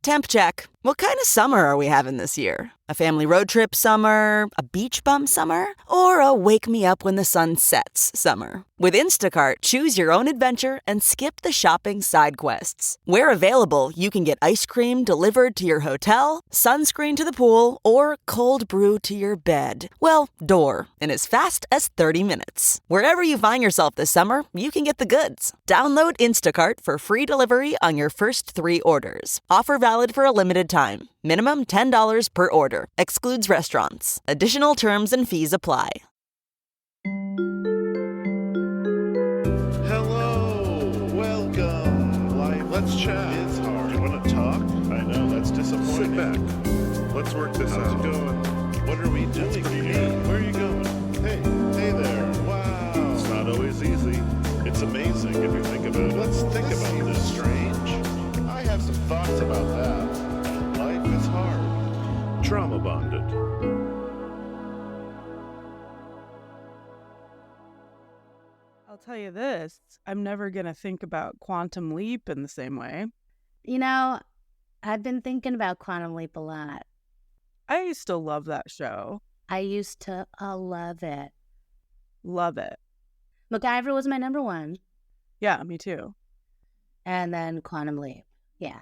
Temp check. What kind of summer are we having this year? A family road trip summer? A beach bum summer? Or a wake me up when the sun sets summer? With Instacart, choose your own adventure and skip the shopping side quests. Where available, you can get ice cream delivered to your hotel, sunscreen to the pool, or cold brew to your bed. Well, door, in as fast as 30 minutes. Wherever you find yourself this summer, you can get the goods. Download Instacart for free delivery on your first 3 orders. Offer valid for a limited time. Minimum $10 per order. Excludes restaurants. Additional terms and fees apply. Hello, welcome. Let's chat. It's hard. You want to talk? I know, that's disappointing. Sit back. Let's work this out. How's it going? What are we doing here? Where are you going? Hey there. Wow. It's not always easy. It's amazing if you think about it. Let's think about this. Strange. I have some thoughts about that. Life is hard. Trauma bonded. I'll tell you this, I'm never going to think about Quantum Leap in the same way. You know, I've been thinking about Quantum Leap a lot. I used to love that show. I used to love it. Love it. MacGyver was my number one. Yeah, me too. And then Quantum Leap. Yeah.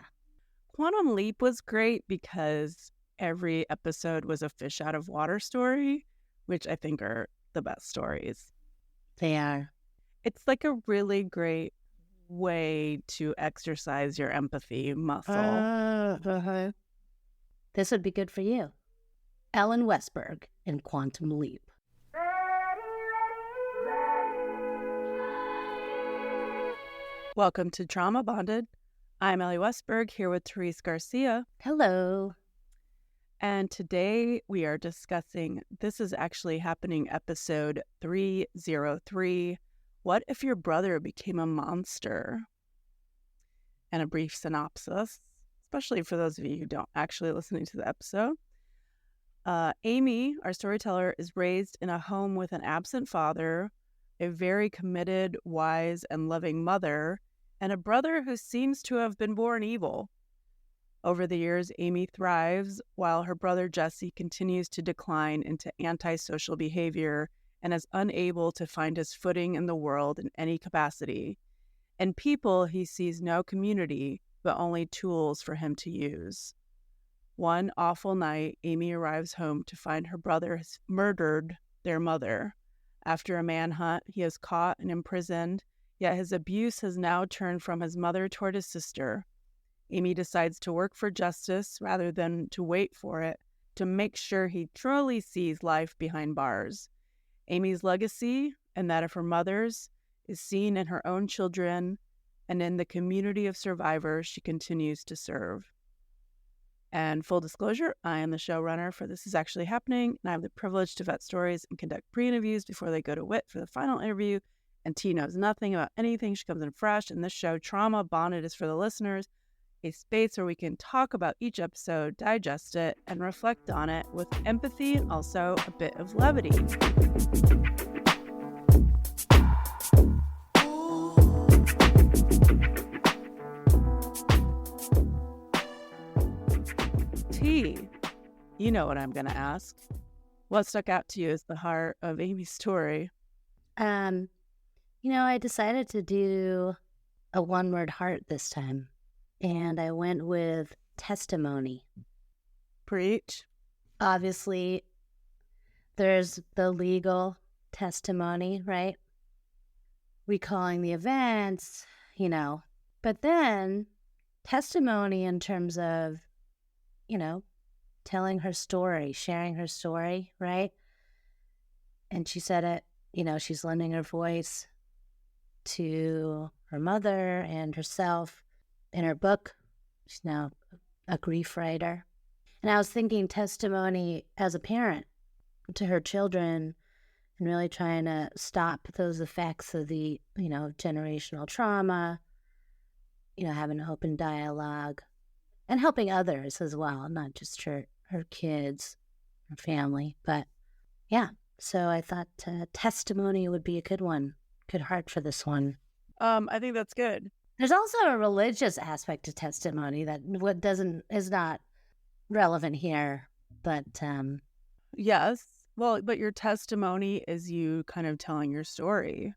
Quantum Leap was great because every episode was a fish out of water story, which I think are the best stories. They are. It's like a really great way to exercise your empathy muscle. This would be good for you. Ellen Westberg in Quantum Leap. Welcome to Trauma Bonded. I'm Elly Westberg here with Therese Garcia. Hello. And today we are discussing, this is actually happening episode 303, What If Your Brother Became a Monster? And a brief synopsis, especially for those of you who don't actually listen to the episode. Amy, our storyteller, is raised in a home with an absent father, a very committed, wise, and loving mother, and a brother who seems to have been born evil. Over the years, Amy thrives while her brother Jesse continues to decline into antisocial behavior and is unable to find his footing in the world in any capacity. In people, he sees no community, but only tools for him to use. One awful night, Amy arrives home to find her brother has murdered their mother. After a manhunt, he is caught and imprisoned, yet his abuse has now turned from his mother toward his sister. Amy decides to work for justice rather than to wait for it, to make sure he truly sees life behind bars. Amy's legacy, and that of her mother's, is seen in her own children and in the community of survivors she continues to serve. And full disclosure, I am the showrunner for This Is Actually Happening, and I have the privilege to vet stories and conduct pre-interviews before they go to Whit for the final interview. And T knows nothing about anything. She comes in fresh. And this show, Trauma Bonded, is for the listeners, a space where we can talk about each episode, digest it, and reflect on it with empathy and also a bit of levity. T, you know what I'm going to ask. What stuck out to you as the heart of Amy's story? I decided to do a one-word heart this time. And I went with testimony. Preach. Obviously, there's the legal testimony, right? Recalling the events, But then testimony in terms of, telling her story, sharing her story, right? And she said it, she's lending her voice to her mother and herself. In her book, she's now a grief writer. And I was thinking testimony as a parent to her children and really trying to stop those effects of the, generational trauma, having an open dialogue and helping others as well, not just her kids, her family. But yeah, so I thought testimony would be a good one, good heart for this one. I think that's good. There's also a religious aspect to testimony that is not relevant here, but Yes. Well, but your testimony is you kind of telling your story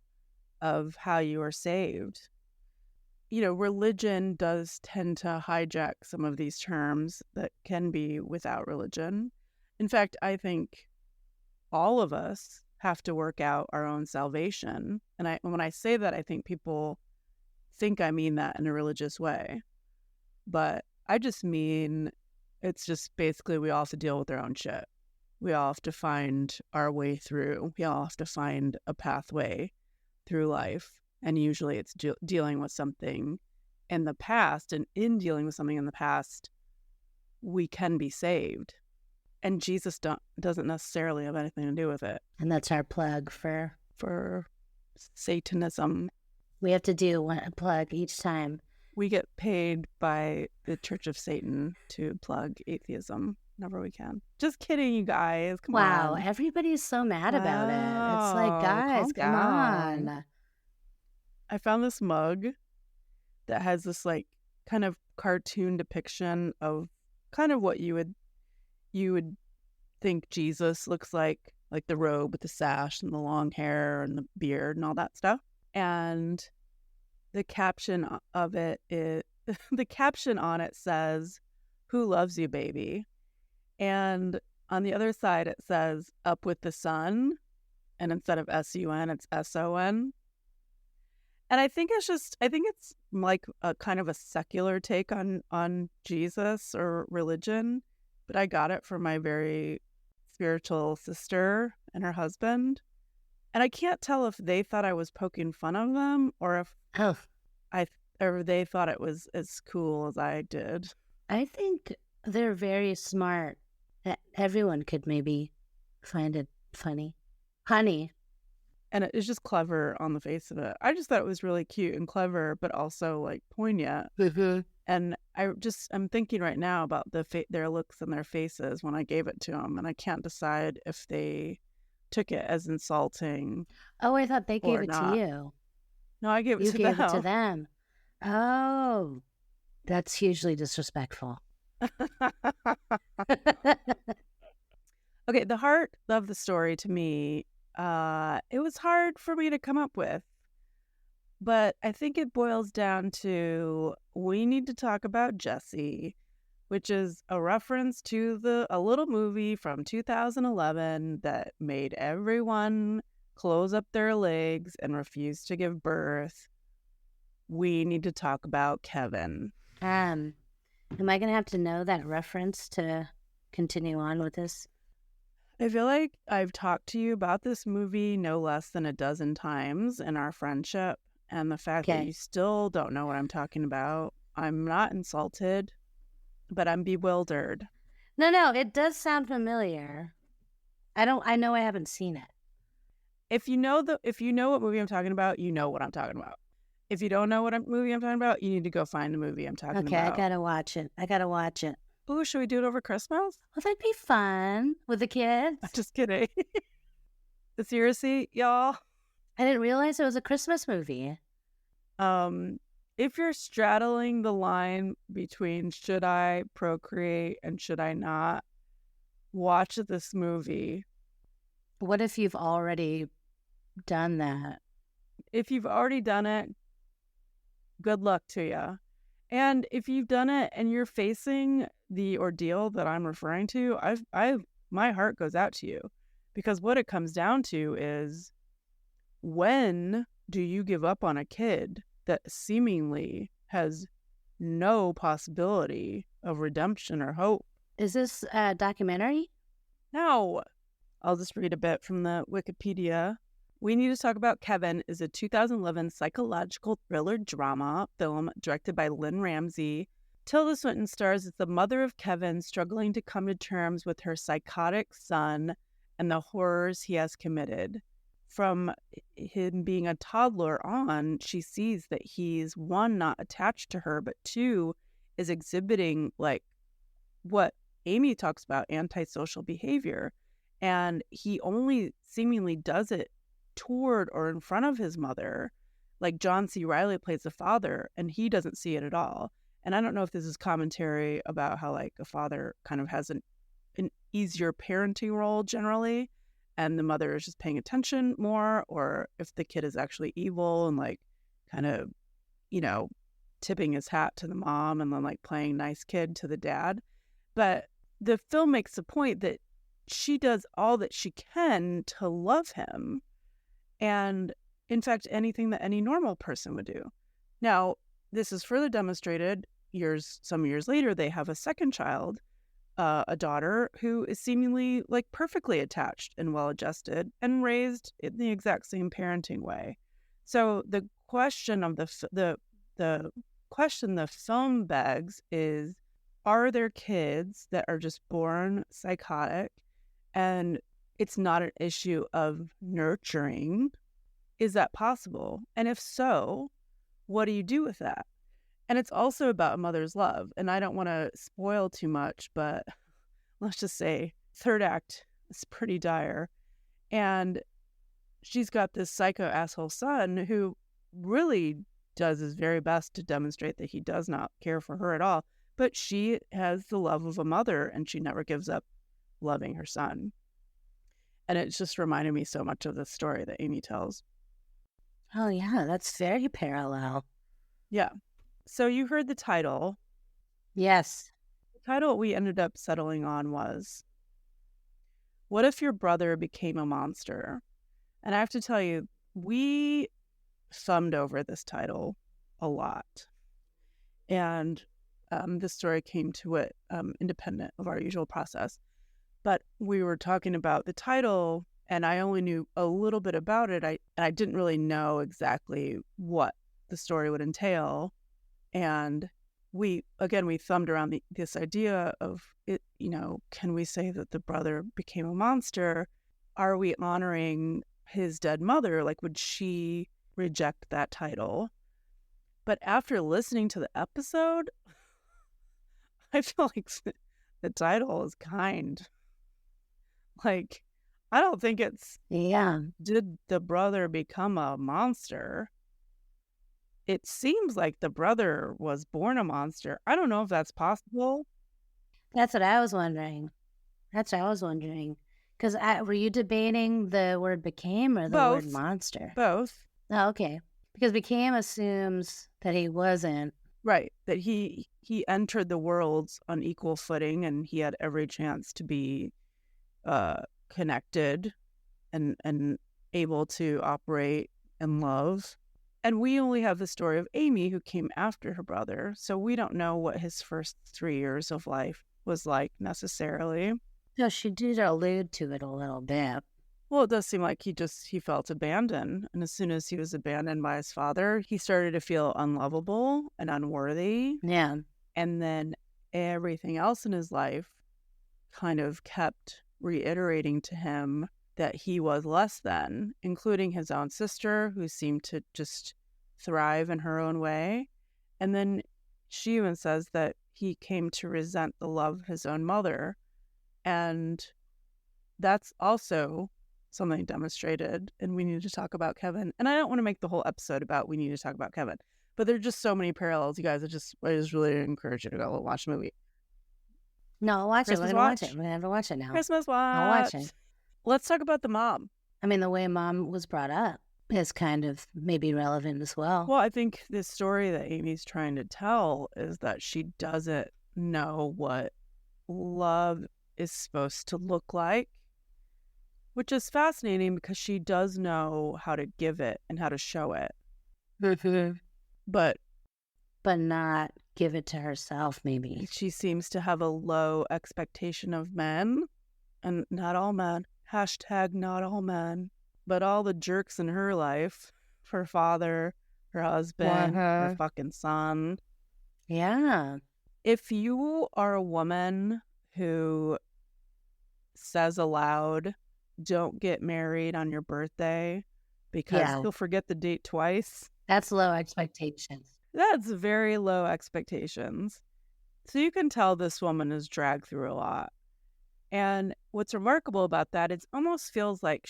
of how you were saved. Religion does tend to hijack some of these terms that can be without religion. In fact, I think all of us have to work out our own salvation. And when I say that, I think people think I mean that in a religious way. But I just mean it's just basically we all have to deal with our own shit. We all have to find our way through. We all have to find a pathway through life. And usually it's dealing with something in the past. And in dealing with something in the past, we can be saved. And Jesus doesn't necessarily have anything to do with it. And that's our plug for Satanism. We have to do a plug each time. We get paid by the Church of Satan to plug atheism whenever we can. Just kidding, you guys. Come on. Wow, everybody's so mad about it. It's like, guys, come on. I found this mug that has this like kind of cartoon depiction of kind of what you would think Jesus looks like the robe with the sash and the long hair and the beard and all that stuff. And the caption of it is the caption on it says, "Who loves you, baby?" And on the other side it says, "Up with the sun," and instead of S-U-N, it's S-O-N. And I think it's like a kind of a secular take on Jesus or religion, but I got it from my very spiritual sister and her husband. And I can't tell if they thought I was poking fun of them or if or they thought it was as cool as I did. I think they're very smart. Everyone could maybe find it funny. Honey. And it's just clever on the face of it. I just thought it was really cute and clever, but also like poignant. Mm-hmm. And I'm thinking right now about their looks and their faces when I gave it to them, and I can't decide if they took it as insulting. Oh, I thought they gave it not. to you. No, I gave it to them. You gave it to them. Oh, that's hugely disrespectful. Okay, the heart of the story to me, it was hard for me to come up with. But I think it boils down to we need to talk about Jessie, which is a reference to a little movie from 2011 that made everyone close up their legs and refuse to give birth. We need to talk about Kevin. Am I going to have to know that reference to continue on with this? I feel like I've talked to you about this movie no less than a dozen times in our friendship. And the fact that you still don't know what I'm talking about, I'm not insulted, but I'm bewildered. No, it does sound familiar. I know I haven't seen it. If you know what movie I'm talking about, you know what I'm talking about. If you don't know what movie I'm talking about, you need to go find the movie I'm talking about. Okay, I gotta watch it. Ooh, should we do it over Christmas? Well, that'd be fun with the kids. I'm just kidding. Seriously, y'all. I didn't realize it was a Christmas movie. If you're straddling the line between should I procreate and should I not, watch this movie. What if you've already done that? If you've already done it, good luck to you. And if you've done it and you're facing the ordeal that I'm referring to, my heart goes out to you, because what it comes down to is, when do you give up on a kid that seemingly has no possibility of redemption or hope? Is this a documentary? No. I'll just read a bit from the Wikipedia. We Need to Talk About Kevin is a 2011 psychological thriller drama film directed by Lynn Ramsey. Tilda Swinton stars as the mother of Kevin, struggling to come to terms with her psychotic son and the horrors he has committed. From him being a toddler on, she sees that he's, one, not attached to her, but two, is exhibiting like what Amy talks about, antisocial behavior. And he only seemingly does it toward or in front of his mother Like John C. Reilly plays the father, and he doesn't see it at all. And I don't know if this is commentary about how like a father kind of has an easier parenting role generally, and the mother is just paying attention more, or if the kid is actually evil and like kind of, tipping his hat to the mom and then like playing nice kid to the dad. But the film makes the point that she does all that she can to love him. And in fact, anything that any normal person would do. Now, this is further demonstrated some years later. They have a second child, a daughter who is seemingly like perfectly attached and well-adjusted and raised in the exact same parenting way. So the question of the question the film begs is, are there kids that are just born psychotic and it's not an issue of nurturing? Is that possible? And if so, what do you do with that? And it's also about a mother's love. And I don't want to spoil too much, but let's just say third act is pretty dire. And she's got this psycho asshole son who really does his very best to demonstrate that he does not care for her at all. But she has the love of a mother, and she never gives up loving her son. And it just reminded me so much of the story that Amy tells. Oh, yeah, that's very parallel. Yeah. So you heard the title. Yes. The title we ended up settling on was, What If Your Brother Became a Monster? And I have to tell you, we thumbed over this title a lot. And this story came to it independent of our usual process. But we were talking about the title, and I only knew a little bit about it. I didn't really know exactly what the story would entail. And we thumbed around this idea of it, can we say that the brother became a monster? Are we honoring his dead mother? Like, would she reject that title? But after listening to the episode, I feel like the title is kind. Like, I don't think it's, did the brother become a monster? It seems like the brother was born a monster. I don't know if that's possible. That's what I was wondering. Because were you debating the word became or the word monster? Both. Oh, okay. Because became assumes that he wasn't. Right. That he entered the worlds on equal footing, and he had every chance to be connected and able to operate and love. And we only have the story of Amy, who came after her brother, so we don't know what his first 3 years of life was like necessarily. No, she did allude to it a little bit. Well, it does seem like he felt abandoned, and as soon as he was abandoned by his father, he started to feel unlovable and unworthy. Yeah. And then everything else in his life kind of kept reiterating to him that he was less than, including his own sister, who seemed to just thrive in her own way. And then she even says that he came to resent the love of his own mother. And that's also something demonstrated, and we need to talk about Kevin. And I don't want to make the whole episode about we need to talk about Kevin, but there are just so many parallels, you guys. I just really encourage you to go watch the movie. No, I'll watch Christmas it. We're going watch. to watch it. We're going to watch it now. Christmas watch. I'll watch it. Let's talk about the mom. I mean, the way mom was brought up is kind of maybe relevant as well. Well, I think this story that Amy's trying to tell is that she doesn't know what love is supposed to look like, which is fascinating because she does know how to give it and how to show it. But not give it to herself, maybe. She seems to have a low expectation of men, and not all men. # not all men. But all the jerks in her life, her father, her husband, her fucking son. Yeah. If you are a woman who says aloud, don't get married on your birthday because you'll forget the date twice. That's low expectations. That's very low expectations. So you can tell this woman is dragged through a lot. And what's remarkable about that, it almost feels like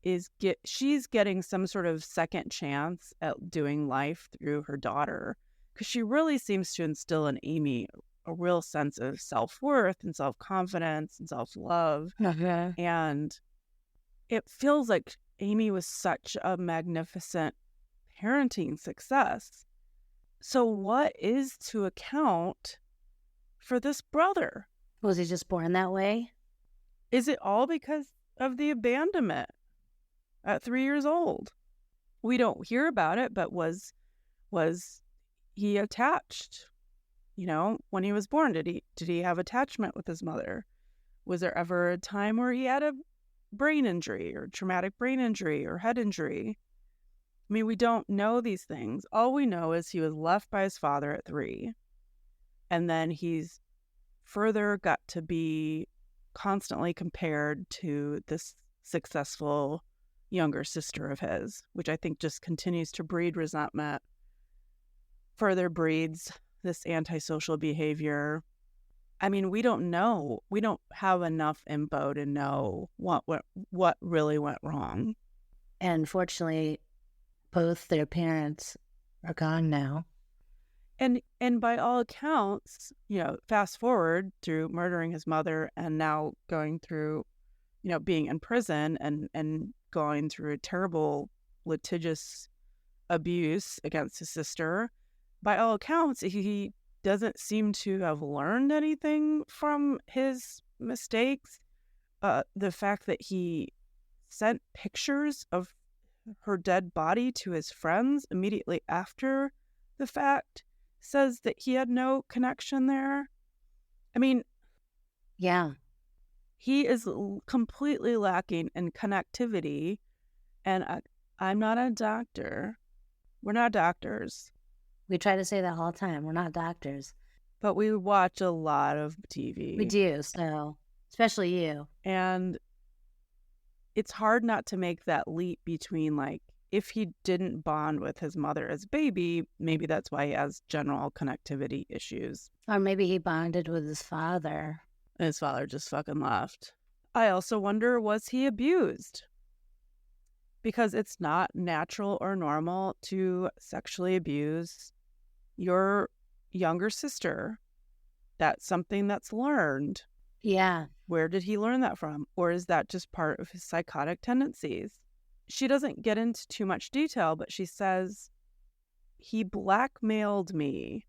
she's getting some sort of second chance at doing life through her daughter, because she really seems to instill in Amy a real sense of self-worth and self-confidence and self-love. And it feels like Amy was such a magnificent parenting success. So what is to account for this brother? Was he just born that way? Is it all because of the abandonment at 3 years old? We don't hear about it, but was he attached? When he was born, did he have attachment with his mother? Was there ever a time where he had a brain injury or traumatic brain injury or head injury? I mean, we don't know these things. All we know is he was left by his father at 3. And then he's further got to be constantly compared to this successful younger sister of his, which I think just continues to breed resentment, further breeds this antisocial behavior. I mean, we don't know. We don't have enough info to know what really went wrong. And fortunately, both their parents are gone now. And by all accounts, fast forward through murdering his mother and now going through, being in prison and going through a terrible litigious abuse against his sister. By all accounts, he doesn't seem to have learned anything from his mistakes. The fact that he sent pictures of her dead body to his friends immediately after the fact says that he had no connection there. I mean, yeah, he is completely lacking in connectivity. And I'm not a doctor. We're not doctors. We try to say that all the time. We're not doctors. But we watch a lot of TV. We do, so especially you. And it's hard not to make that leap between, like, if he didn't bond with his mother as a baby, maybe that's why he has general connectivity issues. Or maybe he bonded with his father. And his father just fucking left. I also wonder, was he abused? Because it's not natural or normal to sexually abuse your younger sister. That's something that's learned. Yeah. Where did he learn that from? Or is that just part of his psychotic tendencies? She doesn't get into too much detail, but she says, he blackmailed me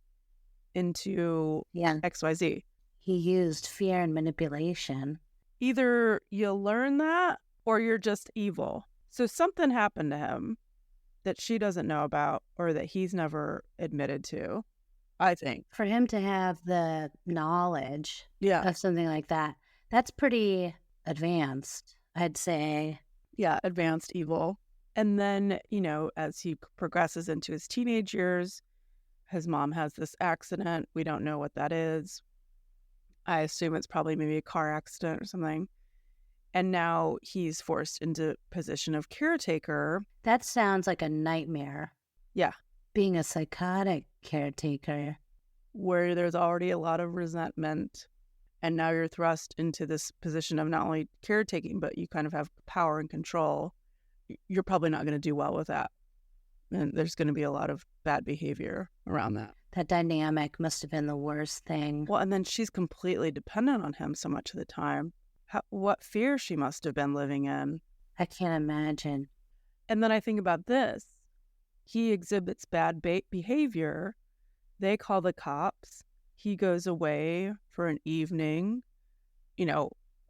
into XYZ. He used fear and manipulation. Either you learn that or you're just evil. So something happened to him that she doesn't know about or that he's never admitted to, I think. For him to have the knowledge of something like that, that's pretty advanced, I'd say. Yeah, advanced evil. And then, as he progresses into his teenage years, his mom has this accident. We don't know what that is. I assume it's probably maybe a car accident or something. And now he's forced into position of caretaker. That sounds like a nightmare. Yeah. Being a psychotic caretaker. Where there's already a lot of resentment. And now you're thrust into this position of not only caretaking, but you kind of have power and control. You're probably not going to do well with that. And there's going to be a lot of bad behavior around that. That dynamic must have been the worst thing. Well, and then she's completely dependent on him so much of the time. What fear she must have been living in. I can't imagine. And then I think about this. He exhibits bad behavior. They call the cops. He goes away for an evening,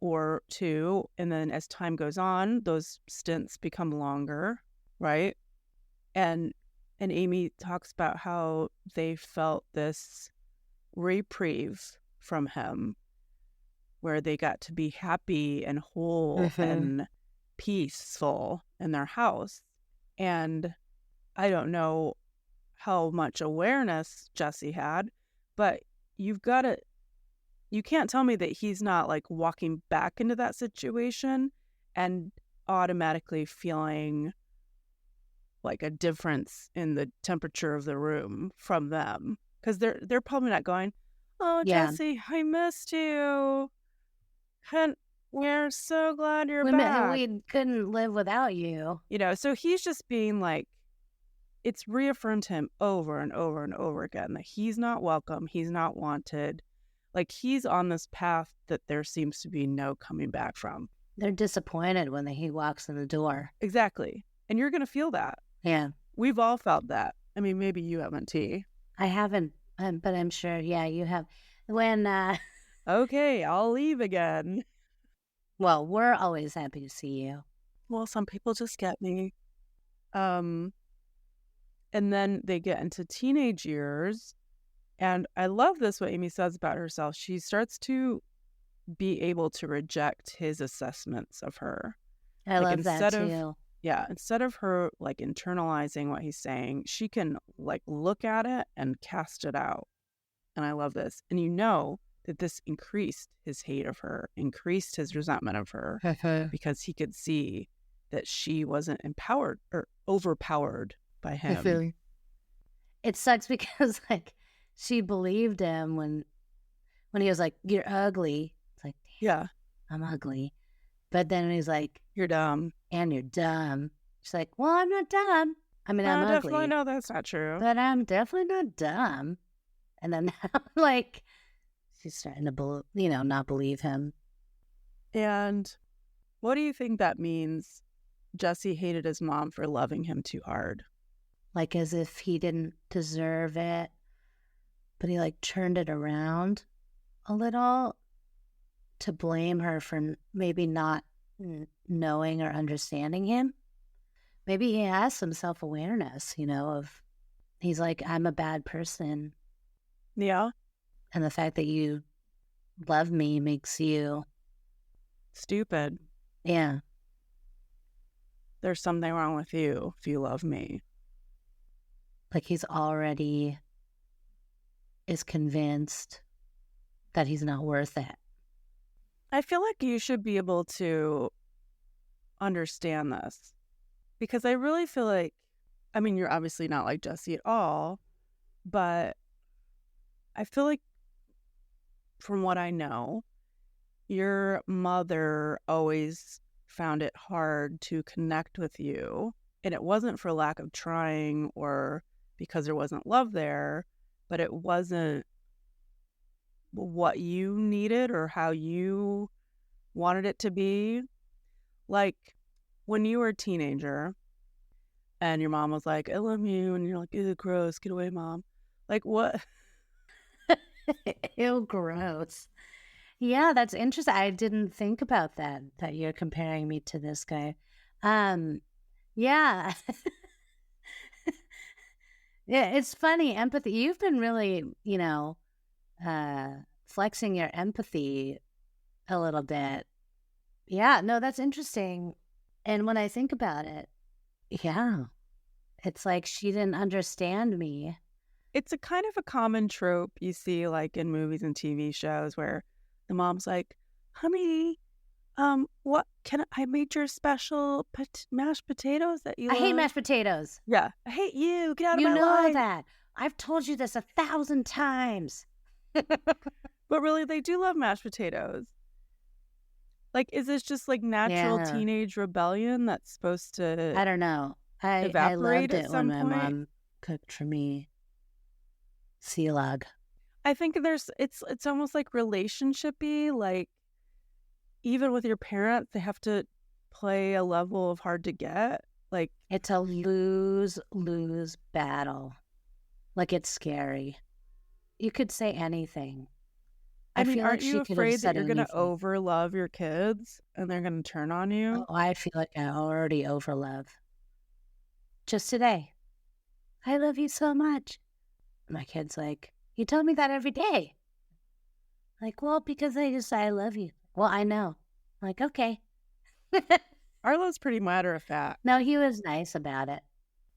or two. And then as time goes on, those stints become longer, right? And Amy talks about how they felt this reprieve from him, where they got to be happy and whole and peaceful in their house. And I don't know how much awareness Jesse had, but you can't tell me that he's not like walking back into that situation and automatically feeling like a difference in the temperature of the room from them. Because they're probably not going, oh, Jesse, I missed you. we're so glad you're we back. couldn't live without you. You know, so he's just being like, it's reaffirmed to him over and over and over again that he's not welcome, he's not wanted. Like, he's on this path that there seems to be no coming back from. They're disappointed when he walks in the door. Exactly. And you're going to feel that. Yeah. We've all felt that. I mean, maybe you haven't, T. I haven't, but I'm sure, yeah, you have. When, okay, I'll leave again. well, we're always happy to see you. Well, some people just get me. And then they get into teenage years. And I love this, what Amy says about herself. She starts to be able to reject his assessments of her. I love that too. Yeah, instead of her like internalizing what he's saying, she can like look at it and cast it out. And I love this. And you know that this increased his hate of her, increased his resentment of her, because he could see that she wasn't empowered or overpowered by him. It sucks because like she believed him when he was like, "You're ugly." It's like, yeah, I'm ugly. But then he's like, "You're dumb." And you're dumb. She's like, well, I'm not dumb. I mean, I'm ugly. Definitely know that's not true. But I'm definitely not dumb. And then like she's starting to not believe him. And what do you think that means? Jesse hated his mom for loving him too hard. Like as if he didn't deserve it. But he like turned it around a little to blame her for maybe not knowing or understanding him. Maybe he has some self-awareness, of he's like, I'm a bad person. Yeah. And the fact that you love me makes you stupid. Yeah. There's something wrong with you if you love me. Like he's already is convinced that he's not worth it. I feel like you should be able to understand this, because I really feel like, I mean, you're obviously not like Jesse at all, but I feel like from what I know, your mother always found it hard to connect with you. And it wasn't for lack of trying or because there wasn't love there, but it wasn't what you needed or how you wanted it to be. Like when you were a teenager and your mom was like, I love you, and you're like, ew, gross, get away, mom. Like what? Ew, gross. Yeah, that's interesting. I didn't think about that you're comparing me to this guy. Yeah. Yeah, it's funny. Empathy. You've been really, flexing your empathy a little bit. Yeah, no, that's interesting. And when I think about it, yeah, it's like she didn't understand me. It's a kind of a common trope you see like in movies and TV shows where the mom's like, honey, what I made your special mashed potatoes that you love. I hate mashed potatoes. Yeah. I hate you. Get out of my life. You know that. I've told you this 1,000 times. But really, they do love mashed potatoes. Like, is this just like natural teenage rebellion that's supposed to I don't know. I loved it when my mom cooked for me. Silag. I think it's almost like relationship-y, like even with your parents, they have to play a level of hard to get. Like it's a lose battle. Like it's scary. You could say anything. I mean, aren't you afraid that you're going to overlove your kids and they're going to turn on you? Oh, I feel like I already overlove. Just today. I love you so much. My kid's like, you tell me that every day. Like, well, because I love you. Well, I know. I'm like, okay. Arlo's pretty matter of fact. No, he was nice about it.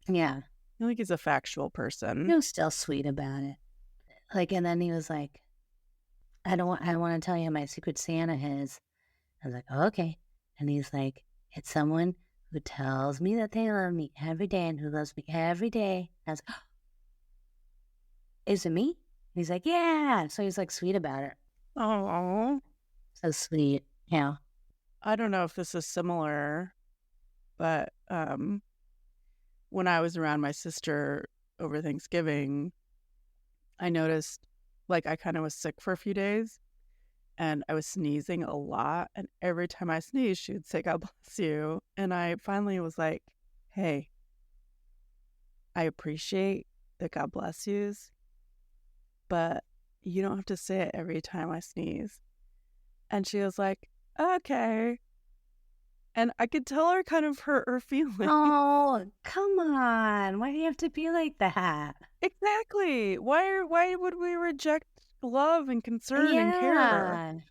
Yeah. I think he's a factual person. He was still sweet about it. Like, and then he was like, I want to tell you my secret Santa is. I was like, oh, okay. And he's like, it's someone who tells me that they love me every day and who loves me every day. I was like, oh, is it me? And he's like, yeah. So he's like sweet about it. Oh, so sweet. Yeah. I don't know if this is similar, but when I was around my sister over Thanksgiving, I noticed like I kind of was sick for a few days and I was sneezing a lot. And every time I sneezed, she would say, God bless you. And I finally was like, hey, I appreciate the God bless yous, but you don't have to say it every time I sneeze. And she was like, okay. And I could tell her kind of hurt her feelings. Oh, come on. Why do you have to be like that? Exactly. Why would we reject love and concern and care?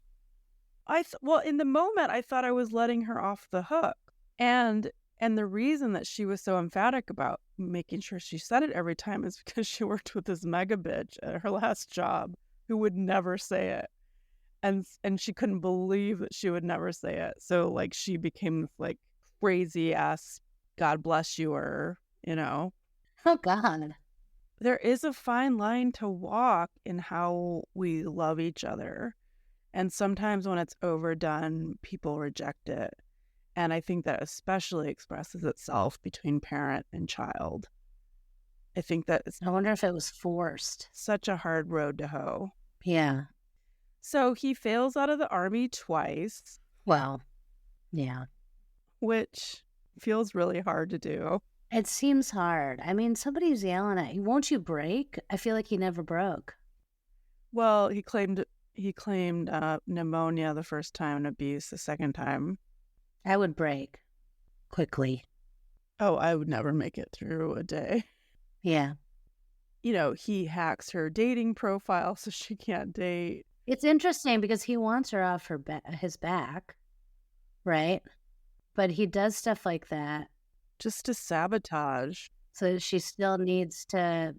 Well, in the moment, I thought I was letting her off the hook. And the reason that she was so emphatic about making sure she said it every time is because she worked with this mega bitch at her last job who would never say it. And she couldn't believe that she would never say it. So, like, she became this, like, crazy-ass God bless you-er, you know? Oh, God. There is a fine line to walk in how we love each other. And sometimes when it's overdone, people reject it. And I think that especially expresses itself between parent and child. I think that it's I wonder if it was forced. such a hard road to hoe. Yeah. So he fails out of the Army twice, Well, yeah. which feels really hard to do. It seems hard. I mean, somebody's yelling at you. Won't you break? I feel like he never broke. Well, he claimed pneumonia the first time and abuse the second time. I would break quickly. Oh, I would never make it through a day. Yeah. You know, he hacks her dating profile so she can't date. It's interesting because he wants her off his back, right? But he does stuff like that. Just to sabotage. So she still needs to,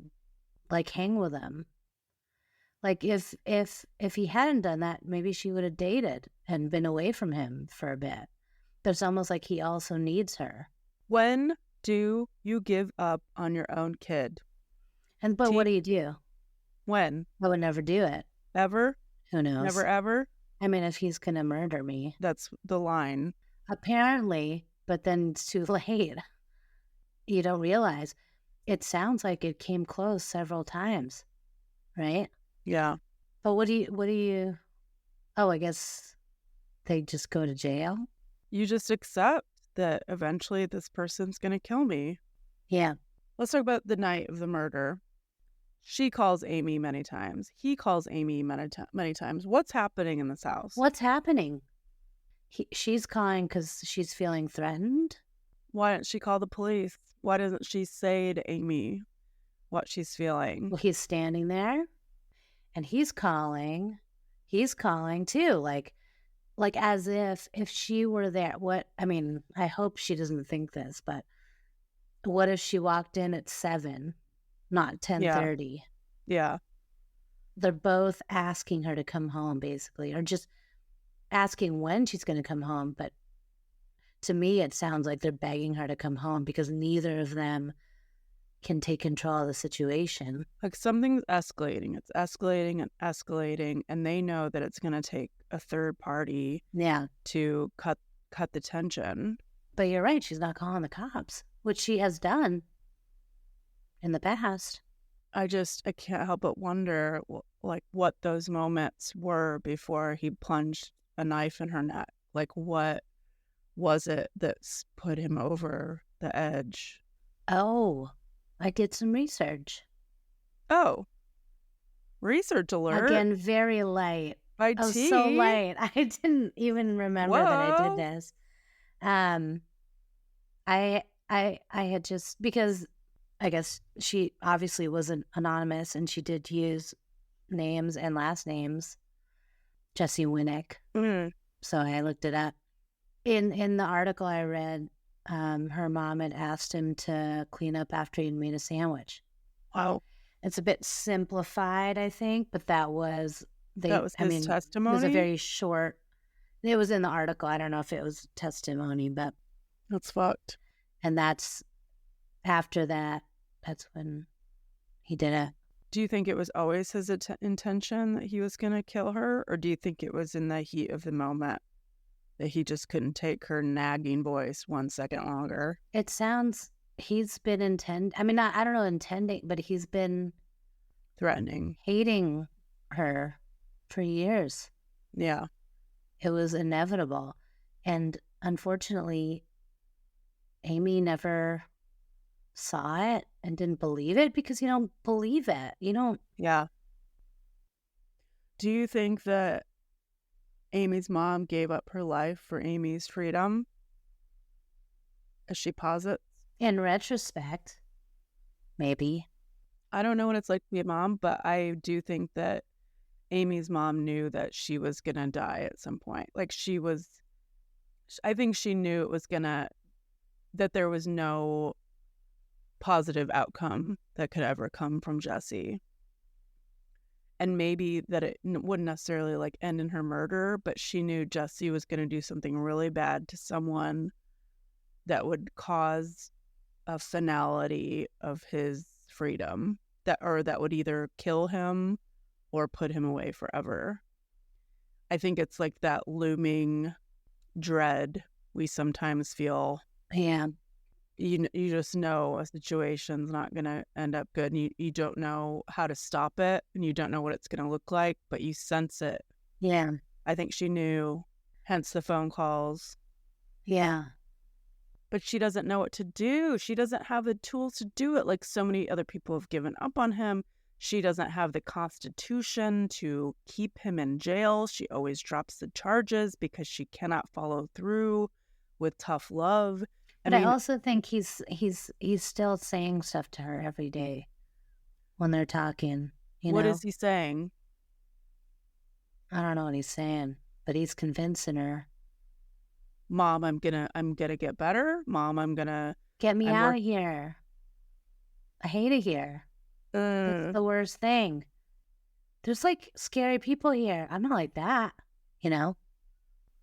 like, hang with him. Like, if he hadn't done that, maybe she would have dated and been away from him for a bit. But it's almost like he also needs her. When do you give up on your own kid? But what do you do? When? I would never do it. Ever? Who knows? Never ever? I mean, if he's going to murder me. That's the line. Apparently, but then it's too late. You don't realize. It sounds like it came close several times, right? Yeah. But what do you, oh, I guess they just go to jail? You just accept that eventually this person's going to kill me. Yeah. Let's talk about the night of the murder. She calls Amy many times. He calls Amy many times. What's happening in this house? What's happening? She's calling because she's feeling threatened. Why didn't she call the police? Why doesn't she say to Amy what she's feeling? Well, he's standing there and he's calling too. Like as if she were there. I hope she doesn't think this, but what if she walked in at 7, not 10:30? Yeah. They're both asking her to come home, basically, or just asking when she's going to come home. But to me, it sounds like they're begging her to come home because neither of them can take control of the situation. Like something's escalating. It's escalating and escalating, and they know that it's going to take a third party to cut the tension. But you're right. She's not calling the cops, which she has done in the past. I can't help but wonder, like, what those moments were before he plunged a knife in her neck. Like, what was it that's put him over the edge? Oh, I did some research. Oh, research alert. Again, very light. By Oh, T. so light. I didn't even remember that I did this. I had just, because I guess she obviously wasn't anonymous and she did use names and last names, Jesse Winnick. Mm. So I looked it up. In the article I read, her mom had asked him to clean up after he'd made a sandwich. Wow. It's a bit simplified, I think, but that was his testimony? It was a very short, it was in the article. I don't know if it was testimony, but That's fucked. And that's after that, that's when he did it. Do you think it was always his intention that he was going to kill her? Or do you think it was in the heat of the moment? that he just couldn't take her nagging voice 1 second longer. It sounds he's been I don't know intending, but he's been Threatening. hating her for years. Yeah. It was inevitable. And unfortunately, Amy never saw it and didn't believe it because you don't believe it. You don't. Yeah. Do you think that Amy's mom gave up her life for Amy's freedom, as she posits? In retrospect, maybe. I don't know what it's like to be a mom, but I do think that Amy's mom knew that she was going to die at some point. Like I think she knew it was that there was no positive outcome that could ever come from Jesse. And maybe that it wouldn't necessarily like end in her murder, but she knew Jesse was going to do something really bad to someone that would cause a finality of his freedom, that would either kill him or put him away forever. I think it's like that looming dread we sometimes feel. Yeah. You just know a situation's not going to end up good, and you don't know how to stop it, and you don't know what it's going to look like, but you sense it. Yeah. I think she knew, hence the phone calls. Yeah. But she doesn't know what to do. She doesn't have the tools to do it. Like so many other people have given up on him. She doesn't have the constitution to keep him in jail. She always drops the charges because she cannot follow through with tough love. But I also think he's still saying stuff to her every day when they're talking. What is he saying? I don't know what he's saying, but he's convincing her. Mom, I'm gonna get better. Mom, get me out of here. I hate it here. It's the worst thing. There's like scary people here. I'm not like that,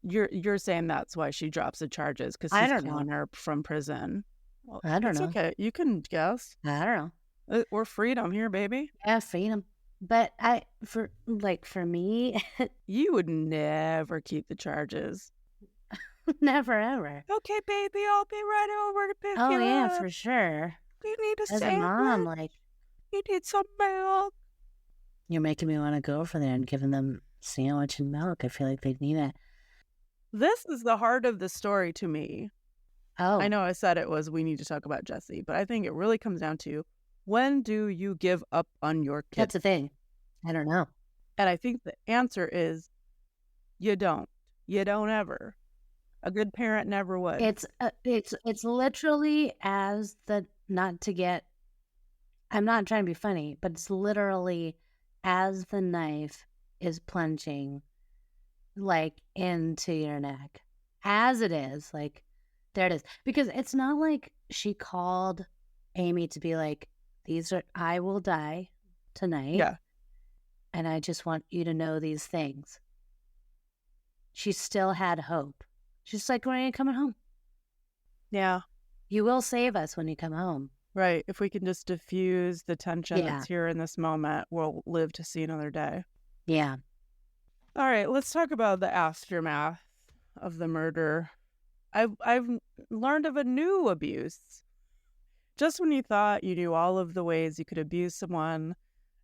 You're saying that's why she drops the charges, because he's calling her from prison. Well, I don't know. It's okay. You can guess. I don't know. We're freedom here, baby. Yeah, freedom. But for me, you would never keep the charges. Never ever. Okay, baby, I'll be right over to pick you up. Oh yeah, for sure. You need a As a mom, like you need some milk. You're making me want to go over there and giving them sandwich and milk. I feel like they need it. This is the heart of the story to me. Oh. I know I said it was we need to talk about Jesse, but I think it really comes down to, when do you give up on your kid? That's the thing. I don't know. And I think the answer is you don't. You don't ever. A good parent never would. It's literally as the, not to get, I'm not trying to be funny, but it's literally as the knife is plunging like into your neck. As it is, like, there it is. Because it's not like she called Amy to be like, I will die tonight. Yeah. And I just want you to know these things. She still had hope. She's like, when are you coming home? Yeah. You will save us when you come home. Right. If we can just diffuse the tension that's here in this moment, we'll live to see another day. Yeah. All right. Let's talk about the aftermath of the murder. I've learned of a new abuse. Just when you thought you knew all of the ways you could abuse someone,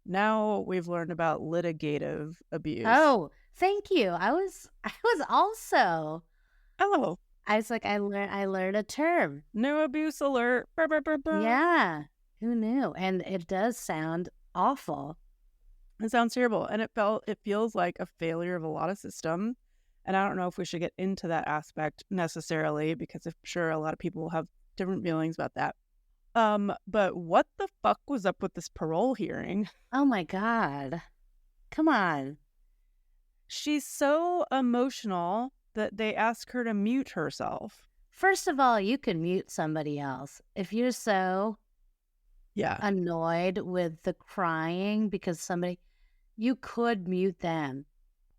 now we've learned about litigative abuse. Oh, thank you. I was also. Oh. I was like, I learned a term. New abuse alert. Burr, burr, burr, burr. Yeah. Who knew? And it does sound awful. It sounds terrible. And it feels like a failure of a lot of systems. And I don't know if we should get into that aspect necessarily, because I'm sure a lot of people will have different feelings about that. But what the fuck was up with this parole hearing? Oh my God. Come on. She's so emotional that they ask her to mute herself. First of all, you can mute somebody else. If you're so annoyed with the crying because you could mute them.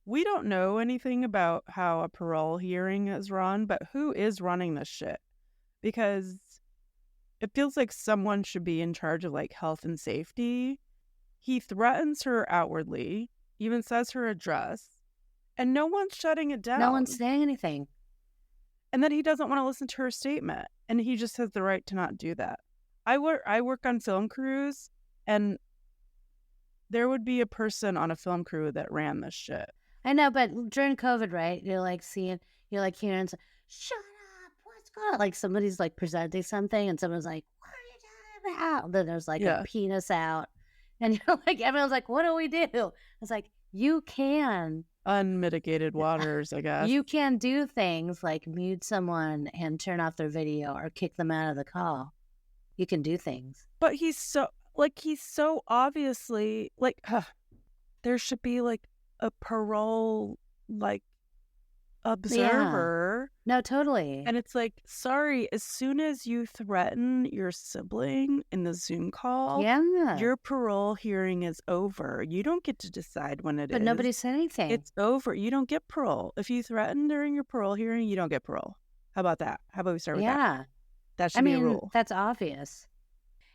We don't know anything about how a parole hearing is run, but who is running this shit? Because it feels like someone should be in charge of like health and safety. He threatens her outwardly, even says her address, and no one's shutting it down. No one's saying anything. And then he doesn't want to listen to her statement. And he just has the right to not do that. I work on film crews, and there would be a person on a film crew that ran this shit. I know, but during COVID, right? You're like hearing, shut up, what's going on? Like somebody's like presenting something and someone's like, what are you talking about? Then there's like a penis out. And you're like, everyone's like, what do we do? It's like, you can. Unmitigated waters, I guess. You can do things like mute someone and turn off their video or kick them out of the call. You can do things. But he's so obviously, like, there should be, like, a parole, like, observer. Yeah. No, totally. And it's like, sorry, as soon as you threaten your sibling in the Zoom call, your parole hearing is over. You don't get to decide when it is. But nobody said anything. It's over. You don't get parole. If you threaten during your parole hearing, you don't get parole. How about that? How about we start with that? Yeah. That should be a rule. That's obvious.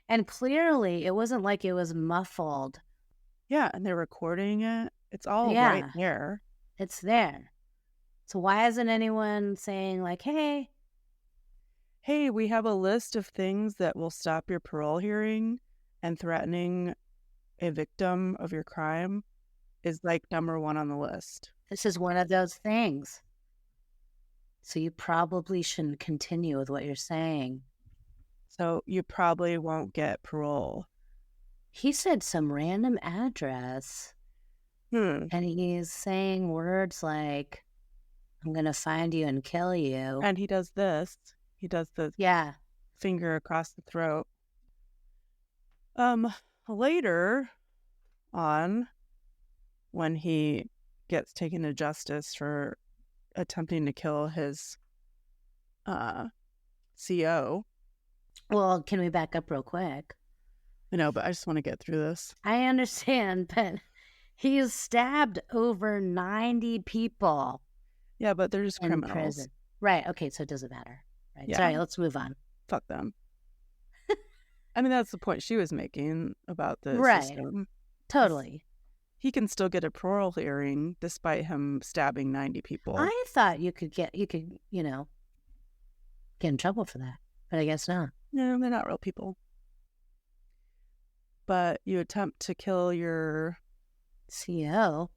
And clearly, it wasn't like it was muffled. Yeah, and they're recording it. It's all right there. It's there. So why isn't anyone saying like, hey, we have a list of things that will stop your parole hearing, and threatening a victim of your crime is like number one on the list. This is one of those things. So you probably shouldn't continue with what you're saying. So you probably won't get parole. He said some random address. And he's saying words like, I'm going to find you and kill you. And he does this. He does the finger across the throat. Later on, when he gets taken to justice for attempting to kill his CO. Well, can we back up real quick? I know, but I just want to get through this. I understand, but he has stabbed over 90 people. Yeah, but they're just criminals. Prison. Right. Okay, so it doesn't matter. Right. Yeah. Sorry, let's move on. Fuck them. I mean, that's the point she was making about the system. Totally. He can still get a parole hearing despite him stabbing 90 people. I thought you could, get in trouble for that, but I guess not. No, they're not real people. But you attempt to kill your CO,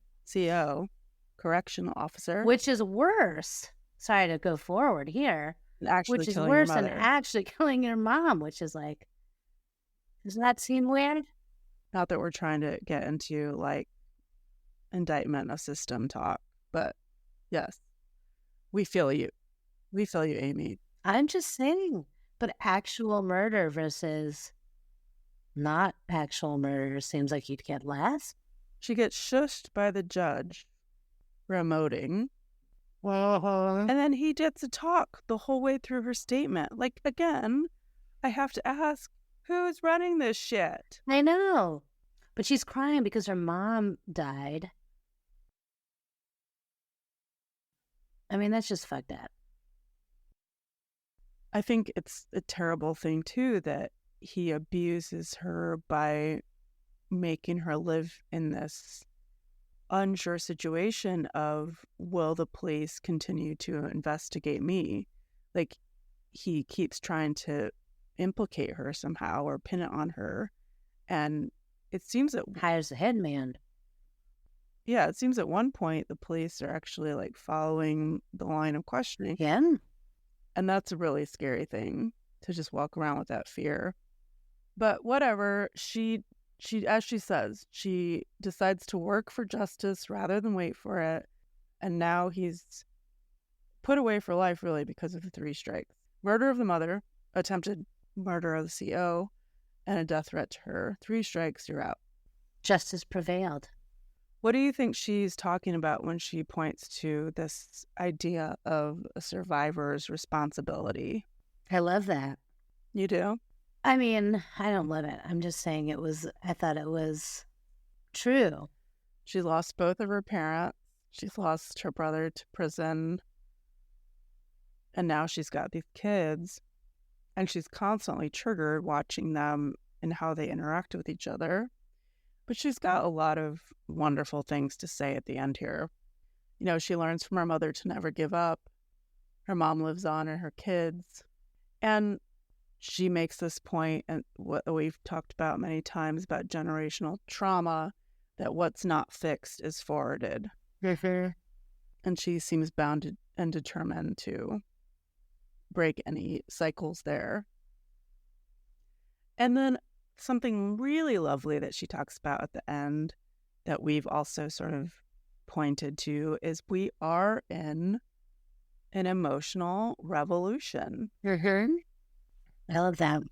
correctional officer, which is worse. Sorry to go forward here. Which is worse than actually killing your mom, which is like, doesn't that seem weird? Not that we're trying to get into like indictment of system talk, but yes, we feel you. We feel you, Amy. I'm just saying, but actual murder versus not actual murder seems like you'd get less. She gets shushed by the judge, remoting. And then he gets to talk the whole way through her statement. Like, again, I have to ask, who's running this shit? I know. But she's crying because her mom died. I mean, that's just fucked up. I think it's a terrible thing, too, that he abuses her by making her live in this unsure situation of, will the police continue to investigate me? Like, he keeps trying to implicate her somehow or pin it on her. And it seems that... hires the headman. Yeah, it seems at one point the police are actually, like, following the line of questioning. Yeah. And that's a really scary thing, to just walk around with that fear. But whatever, she, as she says, she decides to work for justice rather than wait for it. And now he's put away for life, really, because of the 3 strikes. Murder of the mother, attempted murder of the CO, and a death threat to her. 3 strikes, you're out. Justice prevailed. What do you think she's talking about when she points to this idea of a survivor's responsibility? I love that. You do? I mean, I don't love it. I'm just saying I thought it was true. She lost both of her parents. She's lost her brother to prison. And now she's got these kids. And she's constantly triggered watching them and how they interact with each other. But she's got a lot of wonderful things to say at the end here. You know, she learns from her mother to never give up. her mom lives on and her kids. And she makes this point, and what we've talked about many times about generational trauma, that what's not fixed is forwarded. Mm-hmm. And she seems bound and determined to break any cycles there. And then something really lovely that she talks about at the end that we've also sort of pointed to is we are in an emotional revolution. Mm-hmm. I love that.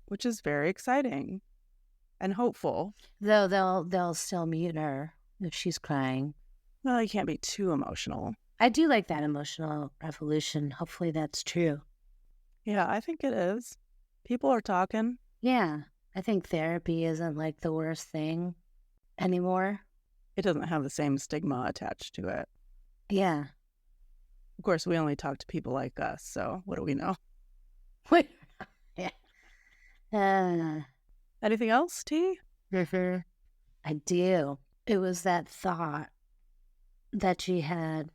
Which is very exciting and hopeful. Though they'll still mute her if she's crying. Well, you can't be too emotional. I do like that emotional revolution. Hopefully that's true. Yeah, I think it is. People are talking. Yeah, I think therapy isn't like the worst thing anymore. It doesn't have the same stigma attached to it. Yeah. Of course, we only talk to people like us, so what do we know? Wait. Yeah. Anything else, T? I do. It was that thought that she had.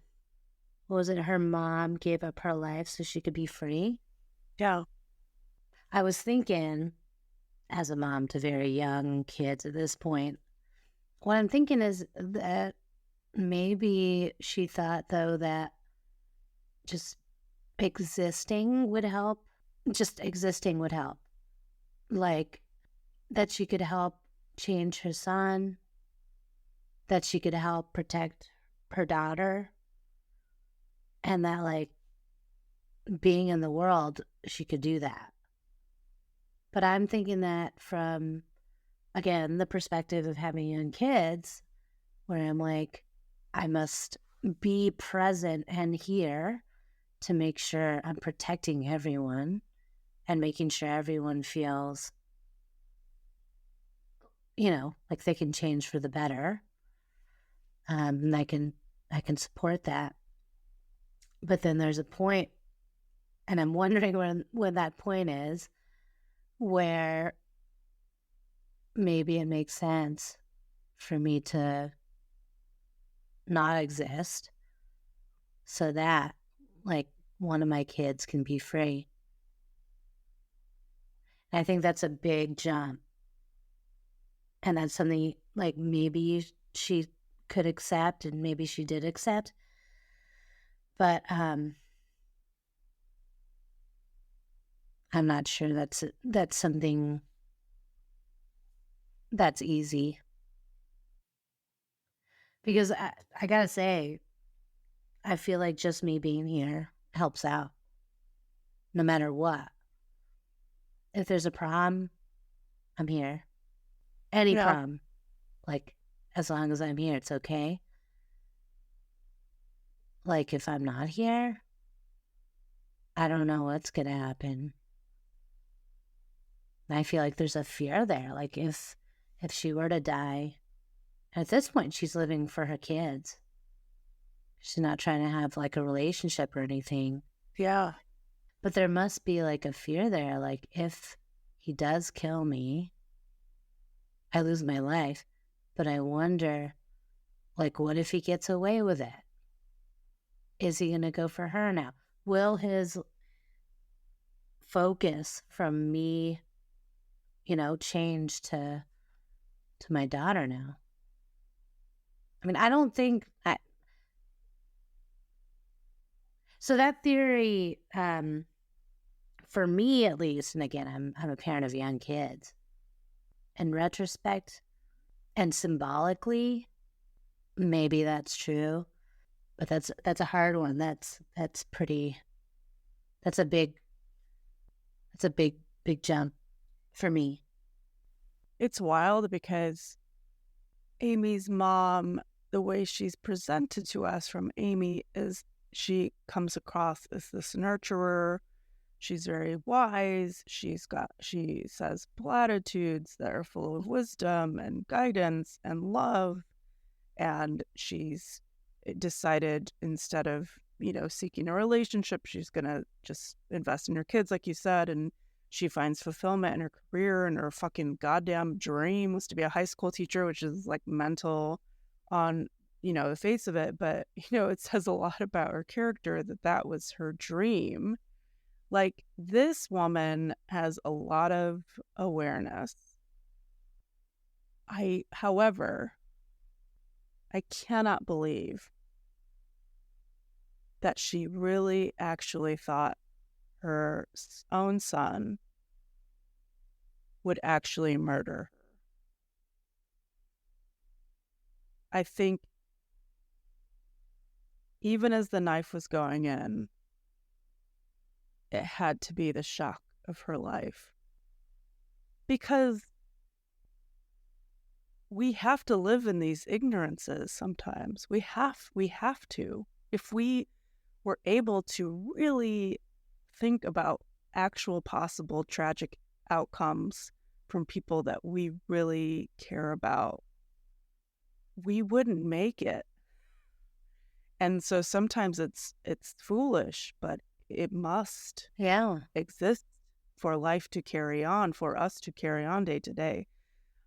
What was it? Her mom gave up her life so she could be free. Yeah. I was thinking, as a mom to very young kids at this point, what I'm thinking is that maybe she thought, though, that just existing would help. Just existing would help. Like, that she could help change her son, that she could help protect her daughter, and that, like, being in the world, she could do that. But I'm thinking that from, again, the perspective of having young kids, where I'm like, I must be present and here to make sure I'm protecting everyone and making sure everyone feels, like they can change for the better. And I can support that. But then there's a point, and I'm wondering when that point is, where maybe it makes sense for me to not exist so that, like, one of my kids can be free. And I think that's a big jump. And that's something, like, maybe she could accept, and maybe she did accept. But I'm not sure that's something that's easy. Because I gotta say, I feel like just me being here helps out, no matter what. If there's a problem, I'm here. Any problem. Like, as long as I'm here, it's okay. Like, if I'm not here, I don't know what's going to happen. I feel like there's a fear there. Like, if she were to die, at this point, she's living for her kids. She's not trying to have, like, a relationship or anything. Yeah. But there must be, like, a fear there. Like, if he does kill me, I lose my life. But I wonder, like, what if he gets away with it? Is he going to go for her now? Will his focus from me, change to my daughter now? I mean, I don't think so that theory, for me at least, and again, I'm a parent of young kids, in retrospect and symbolically, maybe that's true, but that's a hard one. That's a big jump for me. It's wild because Amy's mom, the way she's presented to us from Amy, is she comes across as this nurturer. She's very wise. She says platitudes that are full of wisdom and guidance and love. And she's decided, instead of, seeking a relationship, she's going to just invest in her kids, like you said. And she finds fulfillment in her career, and her fucking goddamn dream was to be a high school teacher, which is like mental on the face of it, but, it says a lot about her character that was her dream. Like, this woman has a lot of awareness. However, I cannot believe that she really actually thought her own son would actually murder her. I think even as the knife was going in, it had to be the shock of her life. Because we have to live in these ignorances sometimes. We have to. If we were able to really think about actual possible tragic outcomes from people that we really care about, we wouldn't make it. And so sometimes it's foolish, but it must exist for life to carry on, for us to carry on day to day.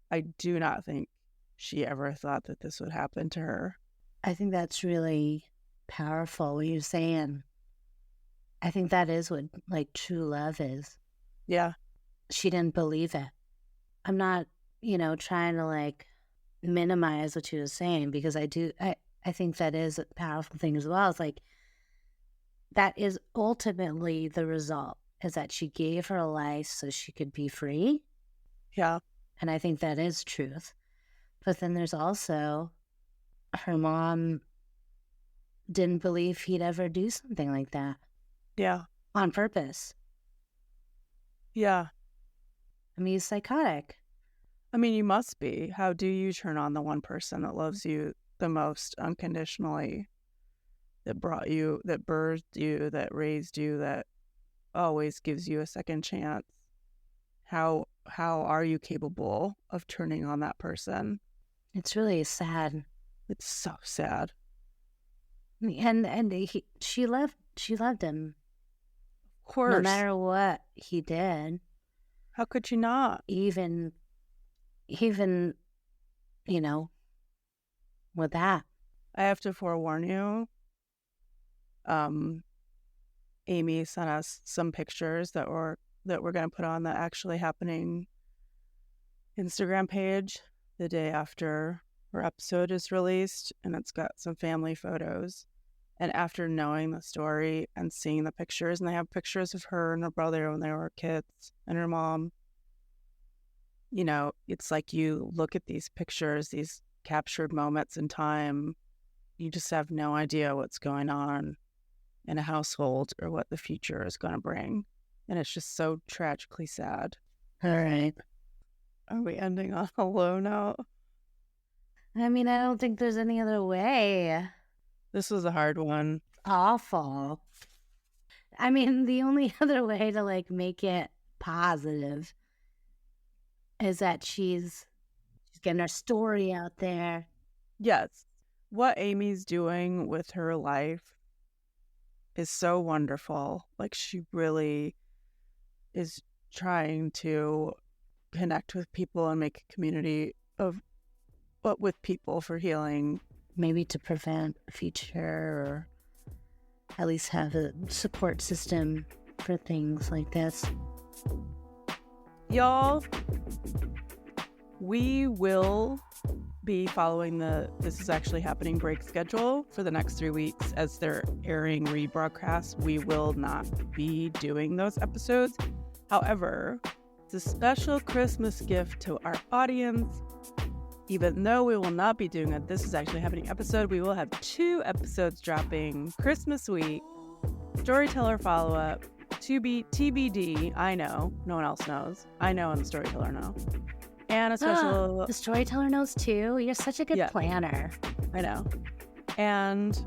I do not think she ever thought that this would happen to her. I think that's really powerful what you're saying. I think that is what true love is. Yeah. She didn't believe it. I'm not, trying to minimize what she was saying, because I think that is a powerful thing as well. It's that is ultimately the result, is that she gave her life so she could be free. Yeah. And I think that is truth. But then there's also her mom didn't believe he'd ever do something like that. Yeah. On purpose. Yeah. I mean, he's psychotic. I mean, you must be. How do you turn on the one person that loves you the most unconditionally, that brought you, that birthed you, that raised you, that always gives you a second chance? How are you capable of turning on that person? It's really sad. It's so sad. And she loved him. Of course. No matter what he did. How could you not? Even with that. I have to forewarn you. Amy sent us some pictures that we're going to put on the Actually Happening Instagram page the day after her episode is released, and it's got some family photos. And after knowing the story and seeing the pictures, and they have pictures of her and her brother when they were kids, and her mom, it's like you look at these pictures, these captured moments in time, you just have no idea what's going on in a household or what the future is going to bring. And it's just so tragically sad. All right. Are we ending on a low note? I mean, I don't think there's any other way. This was a hard one. Awful. I mean, the only other way to make it positive is that she's getting her story out there. Yes. What Amy's doing with her life is so wonderful. She really is trying to connect with people and make a community with people for healing. Maybe to prevent future, or at least have a support system for things like this. Y'all, we will be following the This Is Actually Happening break schedule for the next 3 weeks as they're airing rebroadcasts. We will not be doing those episodes. However, it's a special Christmas gift to our audience. Even though we will not be doing a This Is Actually Happening episode, we will have 2 episodes dropping Christmas week, Storyteller follow-up, to be TBD. I know. No one else knows. I know, and the Storyteller know. And a special... The Storyteller knows too? You're such a good planner. I know. And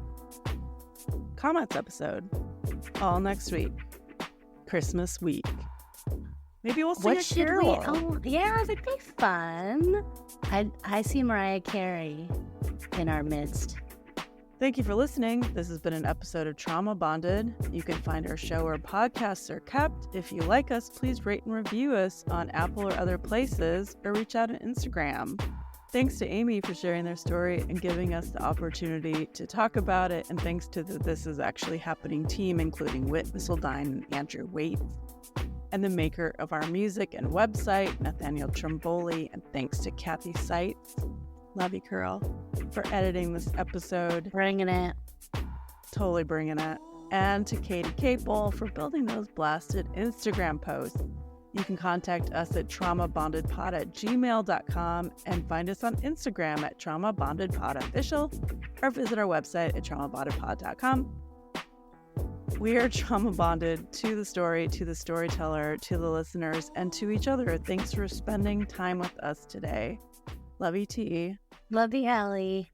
comments episode all next week. Christmas week. Maybe we'll sing a carol. Oh, yeah, that'd be fun. I see Mariah Carey in our midst. Thank you for listening. This has been an episode of Trauma Bonded. You can find our show where podcasts are kept. If you like us, please rate and review us on Apple or other places, or reach out on Instagram. Thanks to Amy for sharing their story and giving us the opportunity to talk about it. And thanks to the This Is Actually Happening team, including Whit, Missildine, and Andrew Waite. And the maker of our music and website, Nathaniel Tromboli. And thanks to Cathy Sites, love you, Curl, for editing this episode. Bringing it. Totally bringing it. And to Katie Capel for building those blasted Instagram posts. You can contact us at traumabondedpod@gmail.com and find us on Instagram at traumabondedpodofficial or visit our website at traumabondedpod.com. We are trauma bonded to the story, to the storyteller, to the listeners, and to each other. Thanks for spending time with us today. Love you, T. Love you, Elly.